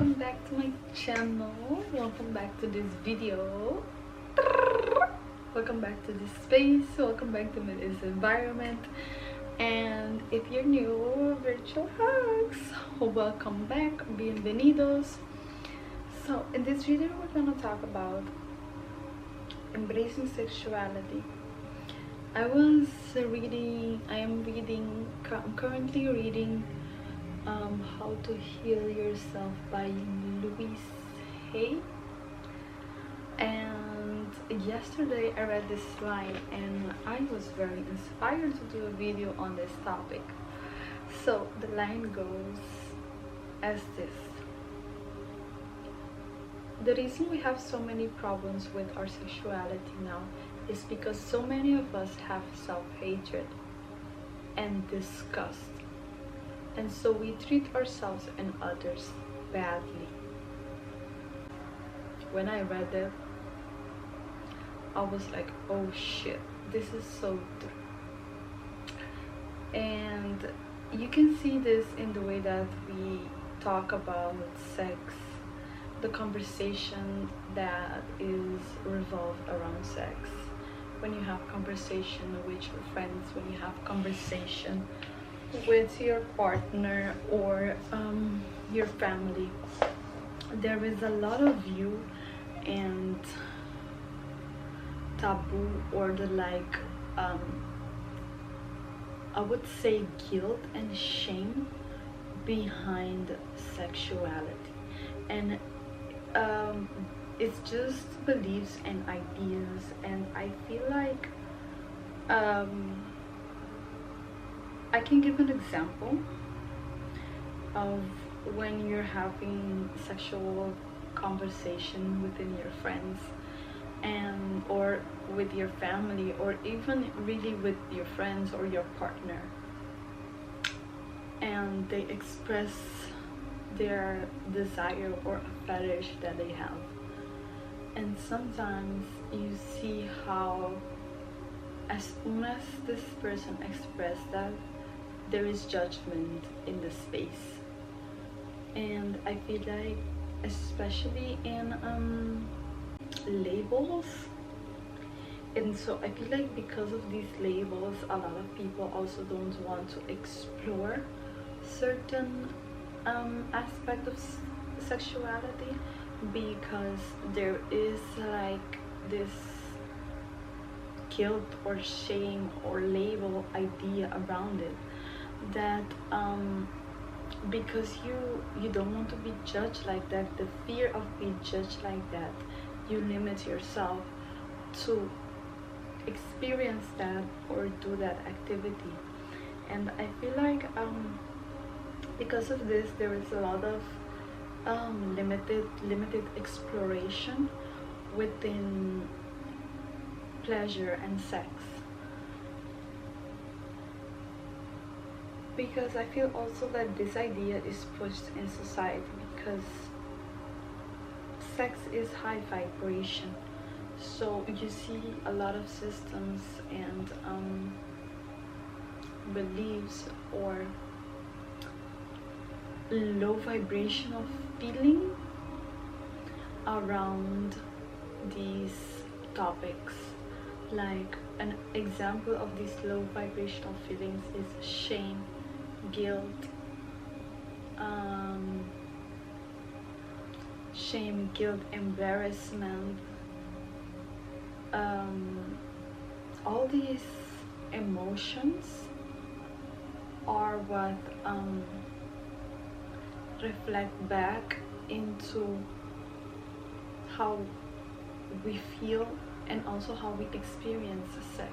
welcome back to my channel. Welcome back to this video. Welcome back to this space. Welcome back to this environment. And if you're new, virtual hugs. Welcome back. Bienvenidos. So in this video we're gonna talk about embracing sexuality. I'm currently reading How to Heal Yourself by Louise Hay, and yesterday I read this line and I was very inspired to do a video on this topic. So the line goes as this: the reason we have so many problems with our sexuality now is because so many of us have self-hatred and disgust, and so we treat ourselves and others badly. When I read it, I was like, oh shit, this is so true. And you can see this in the way that we talk about sex, the conversation that is revolved around sex. When you have conversation with your friends, when you have conversation with your partner or your family, there is a lot of view and taboo, or the I would say guilt and shame behind sexuality, and it's just beliefs and ideas. And I feel like I can give an example of when you're having sexual conversation within your friends and or with your family, or even really with your friends or your partner, and they express their desire or a fetish that they have. And sometimes you see how as soon as this person expresses that, there is judgment in the space. And I feel like, especially in labels, and so I feel like because of these labels, a lot of people also don't want to explore certain aspect of sexuality, because there is like this guilt or shame or label idea around it, that because you don't want to be judged like that, the fear of being judged like that, you limit yourself to experience that or do that activity. And I feel like because of this, there is a lot of limited exploration within pleasure and sex, because I feel also that this idea is pushed in society, because sex is high vibration. So you see a lot of systems and beliefs or low vibrational feeling around these topics. Like an example of these low vibrational feelings is shame, guilt, embarrassment. All these emotions are what reflect back into how we feel and also how we experience sex,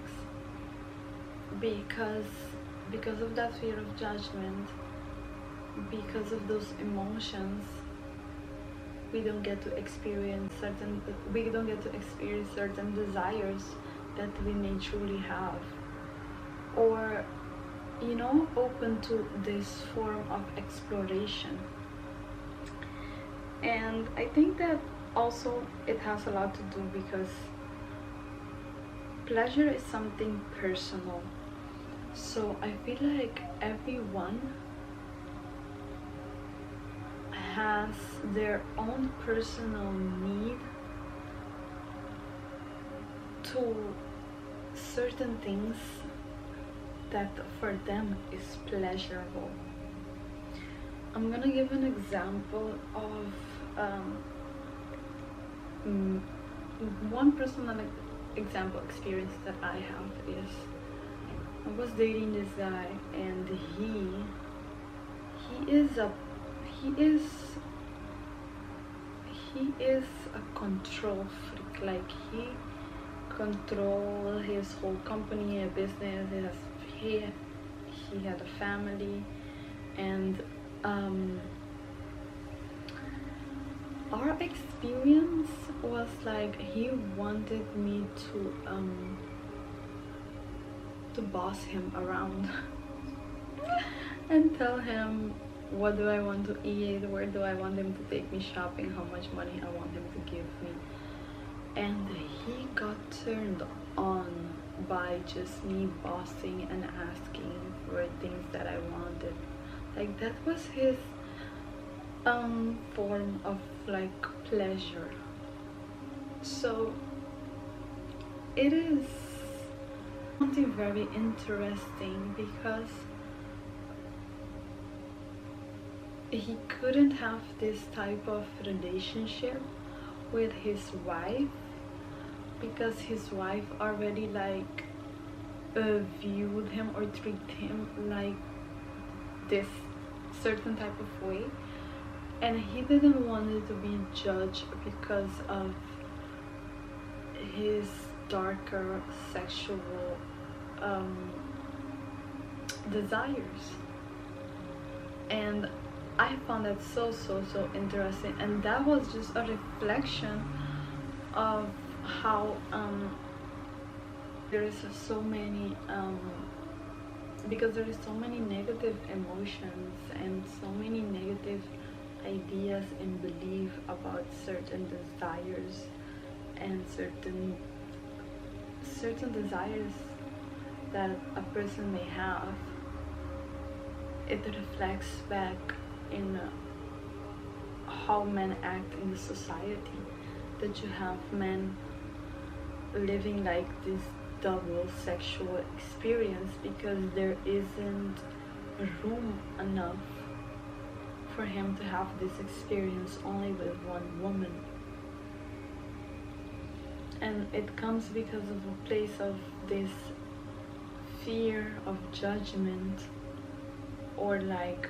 because of that fear of judgment, because of those emotions, we don't get to experience certain desires that we may truly have, or open to this form of exploration. And I think that also it has a lot to do because pleasure is something personal. So I feel like everyone has their own personal need to certain things that for them is pleasurable. I'm gonna give an example of one personal example experience that I have is I was dating this guy, and he is a control freak. Like, he control his whole company, a business. He had a family, and our experience was like he wanted me to boss him around and tell him what do I want to eat, where do I want him to take me shopping, how much money I want him to give me. And he got turned on by just me bossing and asking for things that I wanted. Like, that was his form of like pleasure. So it is something very interesting, because he couldn't have this type of relationship with his wife, because his wife already like viewed him or treated him like this certain type of way, and he didn't want it to be judged because of his darker sexual desires. And I found that so interesting, and that was just a reflection of how there is so many because there is so many negative emotions and so many negative ideas and belief about certain desires and certain desires that a person may have. It reflects back in how men act in the society, that you have men living like this double sexual experience because there isn't room enough for him to have this experience only with one woman. And it comes because of a place of this fear of judgment, or like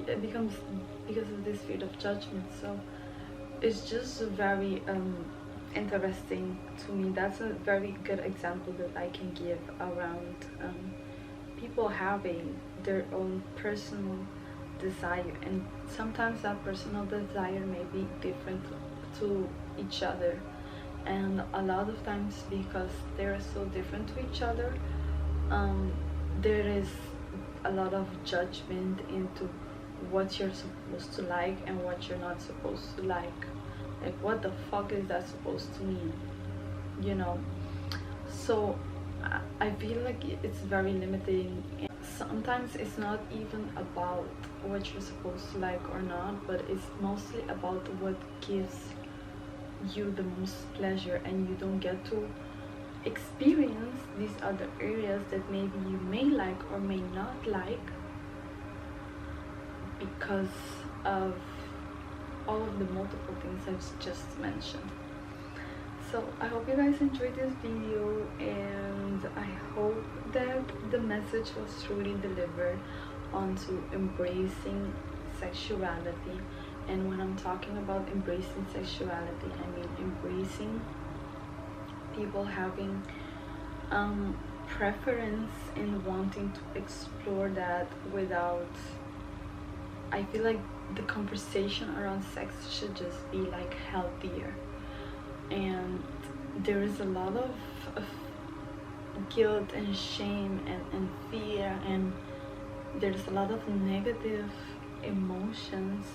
it becomes because of this fear of judgment. So it's just very interesting to me. That's a very good example that I can give around people having their own personal desire, and sometimes that personal desire may be different to each other, and a lot of times because they're so different to each other, there is a lot of judgment into what you're supposed to like and what you're not supposed to like. Like, what the fuck is that supposed to mean, so I feel like it's very limiting. Sometimes it's not even about what you're supposed to like or not, but it's mostly about what gives you the most pleasure, and you don't get to experience these other areas that maybe you may like or may not like because of all of the multiple things I've just mentioned. So I hope you guys enjoyed this video, and I hope that the message was truly delivered onto embracing sexuality. And when I'm talking about embracing sexuality, I mean embracing people having preference in wanting to explore that without, I feel like the conversation around sex should just be like healthier. And there is a lot of guilt and shame and fear, and there's a lot of negative emotions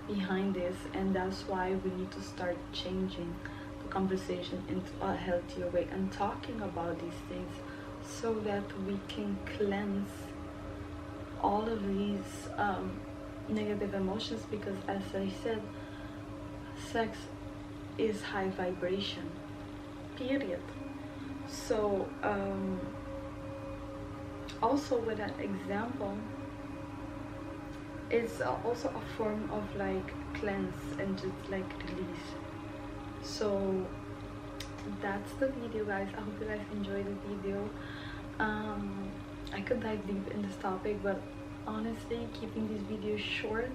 behind this, and that's why we need to start changing the conversation into a healthier way and talking about these things so that we can cleanse all of these negative emotions, because as I said, sex is high vibration, period. So also with that example, it's also a form of like cleanse and just like release. So that's the video, guys. I hope you guys enjoyed the video. I could dive deep in this topic, but honestly, keeping these videos short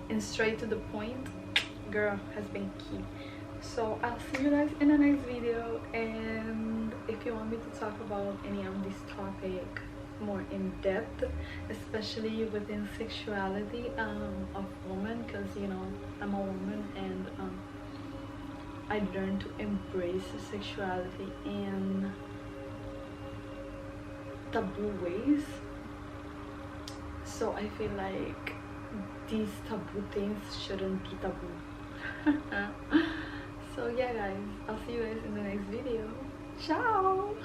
and straight to the point, girl, has been key. So I'll see you guys in the next video, and if you want me to talk about any of this topic more in depth, especially within sexuality of women, because you know I'm a woman, and I learned to embrace sexuality in taboo ways. So I feel like these taboo things shouldn't be taboo. So yeah, guys, I'll see you guys in the next video. Ciao.